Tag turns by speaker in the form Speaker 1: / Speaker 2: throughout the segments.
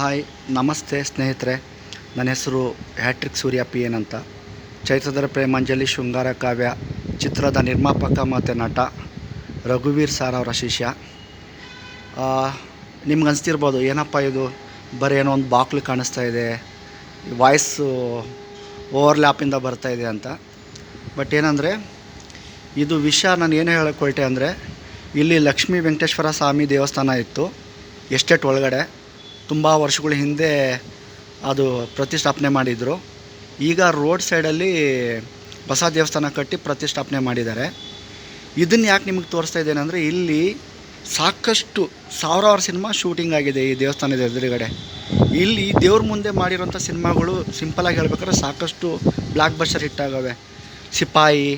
Speaker 1: Hi ನಮಸ್ತೆ ಸ್ನೇಹಿತರೆ, ನನ್ನ ಹೆಸರು ಹ್ಯಾಟ್ರಿಕ್ ಸೂರ್ಯ ಪಿ ಎನ್ ಅಂತ. ಚೈತ್ರದ ಪ್ರೇಮಾಂಜಲಿ ಶೃಂಗಾರ ಕಾವ್ಯ ಚಿತ್ರದ ನಿರ್ಮಾಪಕ ಮತ್ತು ನಟ ರಘುವೀರ್ ಸರ್ ಅವರ ಶಿಷ್ಯ. ನಿಮ್ಗೆ ಅನಿಸ್ತಿರ್ಬೋದು, ಏನಪ್ಪ ಇದು ಬರೀ ಏನೋ ಒಂದು ಬಾಕ್ಲು ಕಾಣಿಸ್ತಾ ಇದೆ, ವಾಯ್ಸು ಓವರ್ಲ್ಯಾಪಿಂದ ಬರ್ತಾಯಿದೆ ಅಂತ. ಬಟ್ ಏನಂದರೆ, ಇದು ವಿಷಯ ನಾನು ಏನು ಹೇಳಕ್ಕೆ ಹೊರಟೆ ಅಂದರೆ, ಇಲ್ಲಿ ಲಕ್ಷ್ಮೀ ವೆಂಕಟೇಶ್ವರ ಸ್ವಾಮಿ ದೇವಸ್ಥಾನ ಇತ್ತು ಎಸ್ಟೇಟ್ ಒಳಗಡೆ. ತುಂಬ ವರ್ಷಗಳ ಹಿಂದೆ ಅದು ಪ್ರತಿಷ್ಠಾಪನೆ ಮಾಡಿದರು. ಈಗ ರೋಡ್ ಸೈಡಲ್ಲಿ ಹೊಸ ದೇವಸ್ಥಾನ ಕಟ್ಟಿ ಪ್ರತಿಷ್ಠಾಪನೆ ಮಾಡಿದ್ದಾರೆ. ಇದನ್ನು ಯಾಕೆ ನಿಮಗೆ ತೋರಿಸ್ತಾ ಇದ್ದೇನೆ ಅಂದರೆ, ಇಲ್ಲಿ ಸಾಕಷ್ಟು ಸಾವಿರಾರು ಸಿನಿಮಾ ಶೂಟಿಂಗ್ ಆಗಿದೆ ಈ ದೇವಸ್ಥಾನದ ಎದುರುಗಡೆ. ಇಲ್ಲಿ ದೇವ್ರ ಮುಂದೆ ಮಾಡಿರೋಂಥ ಸಿನಿಮಾಗಳು ಸಿಂಪಲಾಗಿ ಹೇಳ್ಬೇಕಾದ್ರೆ ಸಾಕಷ್ಟು ಬ್ಲಾಕ್ ಬಸ್ಟರ್ ಹಿಟ್ ಆಗವೆ. ಸಿಪಾಯಿ,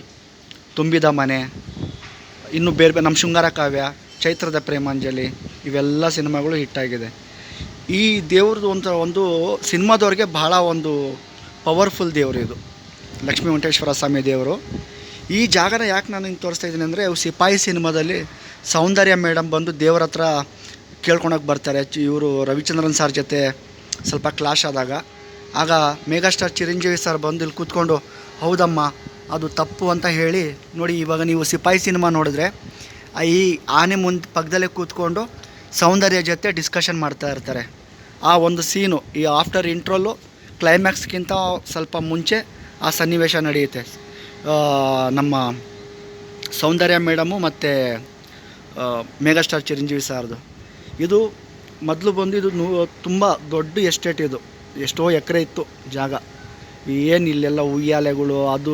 Speaker 1: ತುಂಬಿದ ಮನೆ, ಇನ್ನು ಬೇರೆ ನಮ್ಮ ಶೃಂಗಾರ ಕಾವ್ಯ, ಚೈತ್ರದ ಪ್ರೇಮಾಂಜಲಿ, ಇವೆಲ್ಲ ಸಿನಿಮಾಗಳು ಹಿಟ್ಟಾಗಿದೆ. ಈ ದೇವ್ರದ್ದು ಒಂದು ಸಿನಿಮಾದವ್ರಿಗೆ ಬಹಳ ಒಂದು ಪವರ್ಫುಲ್ ದೇವರು ಇದು, ಲಕ್ಷ್ಮೀ ವೆಂಕಟೇಶ್ವರ ಸ್ವಾಮಿ ದೇವರು. ಈ ಜಾಗನ ಯಾಕೆ ನಾನು ಹಿಂಗೆ ತೋರಿಸ್ತಾ ಇದ್ದೀನಿ ಅಂದರೆ, ಸಿಪಾಯಿ ಸಿನಿಮಾದಲ್ಲಿ ಸೌಂದರ್ಯ ಮೇಡಮ್ ಬಂದು ದೇವ್ರ ಹತ್ರ ಕೇಳ್ಕೊಳಕ್ಕೆ ಬರ್ತಾರೆ. ಇವರು ರವಿಚಂದ್ರನ್ ಸರ್ ಜೊತೆ ಸ್ವಲ್ಪ ಕ್ಲಾಶ್ ಆಗ ಮೆಗಾಸ್ಟಾರ್ ಚಿರಂಜೀವಿ ಸರ್ ಬಂದು ಇಲ್ಲಿ ಕೂತ್ಕೊಂಡು, ಹೌದಮ್ಮ ಅದು ತಪ್ಪು ಅಂತ ಹೇಳಿ ನೋಡಿ. ಇವಾಗ ನೀವು ಸಿಪಾಯಿ ಸಿನಿಮಾ ನೋಡಿದ್ರೆ ಈ ಆನೆ ಮುಂದೆ ಪಕ್ಕದಲ್ಲೇ ಕೂತ್ಕೊಂಡು ಸೌಂದರ್ಯ ಜೊತೆ ಡಿಸ್ಕಷನ್ ಮಾಡ್ತಾ ಇರ್ತಾರೆ. ಆ ಒಂದು ಸೀನು ಈ ಆಫ್ಟರ್ ಇಂಟ್ರೋಲು ಕ್ಲೈಮ್ಯಾಕ್ಸ್ಗಿಂತ ಸ್ವಲ್ಪ ಮುಂಚೆ ಆ ಸನ್ನಿವೇಶ ನಡೆಯುತ್ತೆ. ನಮ್ಮ ಸೌಂದರ್ಯ ಮೇಡಮು ಮತ್ತು ಮೆಗಾಸ್ಟಾರ್ ಚಿರಂಜೀವಿ ಸಾರ್ದು. ಇದು ಮೊದಲು ಬಂದು ಇದು ತುಂಬ ದೊಡ್ಡ ಎಸ್ಟೇಟ್. ಇದು ಎಷ್ಟೋ ಎಕರೆ ಇತ್ತು ಜಾಗ. ಏನು ಇಲ್ಲೆಲ್ಲ ಉಯ್ಯಾಲೆಗಳು, ಅದು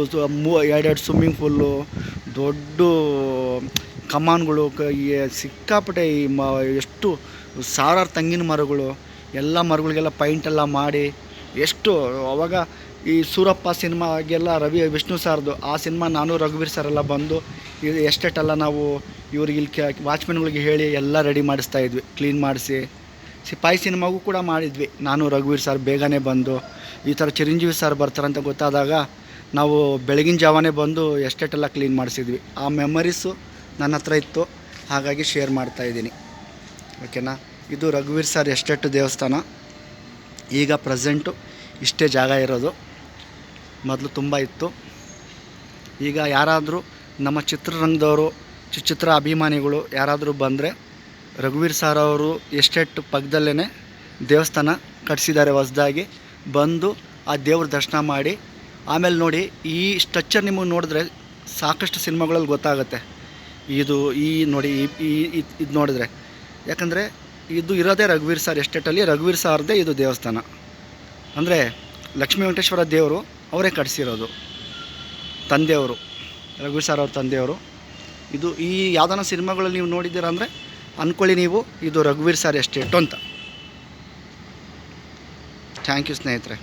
Speaker 1: ಎರಡೆರಡು ಸ್ವಿಮ್ಮಿಂಗ್ ಪೂಲು, ದೊಡ್ಡ ಕಮಾನ್ಗಳು, ಸಿಕ್ಕಾಪಟ್ಟೆ ಎಷ್ಟು ಸಾವಿರಾರು ತೆಂಗಿನ ಮರಗಳು, ಎಲ್ಲ ಮರಗಳಿಗೆಲ್ಲ ಪೈಂಟೆಲ್ಲ ಮಾಡಿ ಎಷ್ಟು. ಅವಾಗ ಈ ಸೂರಪ್ಪ ಸಿನಿಮಾಗೆಲ್ಲ ವಿಷ್ಣು ಸಾರ್ದು ಆ ಸಿನಿಮಾ ನಾನು ರಘುವೀರ್ ಸರೆಲ್ಲ ಬಂದು ಇದು ಎಸ್ಟೇಟೆಲ್ಲ ನಾವು ಇವ್ರಿಗೆ ಇಲ್ಲಿ ವಾಚ್ಮೆನ್ಗಳಿಗೆ ಹೇಳಿ ಎಲ್ಲ ರೆಡಿ ಮಾಡಿಸ್ತಾಯಿದ್ವಿ, ಕ್ಲೀನ್ ಮಾಡಿಸಿ. ಸಿಪಾಯಿ ಸಿನಿಮಾಗೂ ಕೂಡ ಮಾಡಿದ್ವಿ ನಾನು ರಘುವೀರ್ ಸರ್. ಬೇಗನೆ ಬಂದು ಈ ಥರ ಚಿರಂಜೀವಿ ಸರ್ ಬರ್ತಾರಂತ ಗೊತ್ತಾದಾಗ ನಾವು ಬೆಳಗಿನ ಜಾವನೇ ಬಂದು ಎಸ್ಟೇಟೆಲ್ಲ ಕ್ಲೀನ್ ಮಾಡಿಸಿದ್ವಿ. ಆ ಮೆಮರೀಸು ನನ್ನ ಹತ್ರ ಇತ್ತು, ಹಾಗಾಗಿ ಶೇರ್ ಮಾಡ್ತಾಯಿದ್ದೀನಿ, ಓಕೆನಾ. ಇದು ರಘುವೀರ್ ಸರ್ ಎಸ್ಟೇಟ್ ದೇವಸ್ಥಾನ. ಈಗ ಪ್ರೆಸೆಂಟು ಇಷ್ಟೇ ಜಾಗ ಇರೋದು, ಮೊದಲು ತುಂಬ ಇತ್ತು. ಈಗ ಯಾರಾದರೂ ನಮ್ಮ ಚಿತ್ರರಂಗದವರು, ಚಿತ್ರ ಅಭಿಮಾನಿಗಳು ಯಾರಾದರೂ ಬಂದರೆ, ರಘುವೀರ್ ಸರ್ ಅವರು ಎಸ್ಟೇಟ್ ಪಕ್ಕದಲ್ಲೇ ದೇವಸ್ಥಾನ ಕಟ್ಟಿಸಿದ್ದಾರೆ ಹೊಸದಾಗಿ. ಬಂದು ಆ ದೇವ್ರ ದರ್ಶನ ಮಾಡಿ ಆಮೇಲೆ ನೋಡಿ. ಈ ಸ್ಟ್ರಕ್ಚರ್ ನಿಮಗೆ ನೋಡಿದ್ರೆ ಸಾಕಷ್ಟು ಸಿನಿಮಾಗಳಲ್ಲಿ ಗೊತ್ತಾಗುತ್ತೆ. ಇದು ನೋಡಿ ಇದು ನೋಡಿದ್ರೆ, ಯಾಕಂದರೆ ಇದು ಇರೋದೇ ರಘುವೀರ್ ಸರ್ ಎಸ್ಟೇಟಲ್ಲಿ. ರಘುವೀರ್ ಸಾರ್ದೇ ಇದು ದೇವಸ್ಥಾನ. ಅಂದರೆ ಲಕ್ಷ್ಮೀ ವೆಂಕಟೇಶ್ವರ ದೇವರು ಅವರೇ ಕಟ್ಟಿಸಿರೋದು, ತಂದೆಯವರು, ರಘುವೀರ್ ಸರ್ ಅವ್ರ ತಂದೆಯವರು. ಇದು ಈ ಯಾವ್ದಾನ ಸಿನಿಮಾಗಳಲ್ಲಿ ನೀವು ನೋಡಿದ್ದೀರ ಅಂದರೆ ಅಂದ್ಕೊಳ್ಳಿ ನೀವು, ಇದು ರಘುವೀರ್ ಸರ್ ಎಸ್ಟೇಟು ಅಂತ. ಥ್ಯಾಂಕ್ ಯು ಸ್ನೇಹಿತರೆ.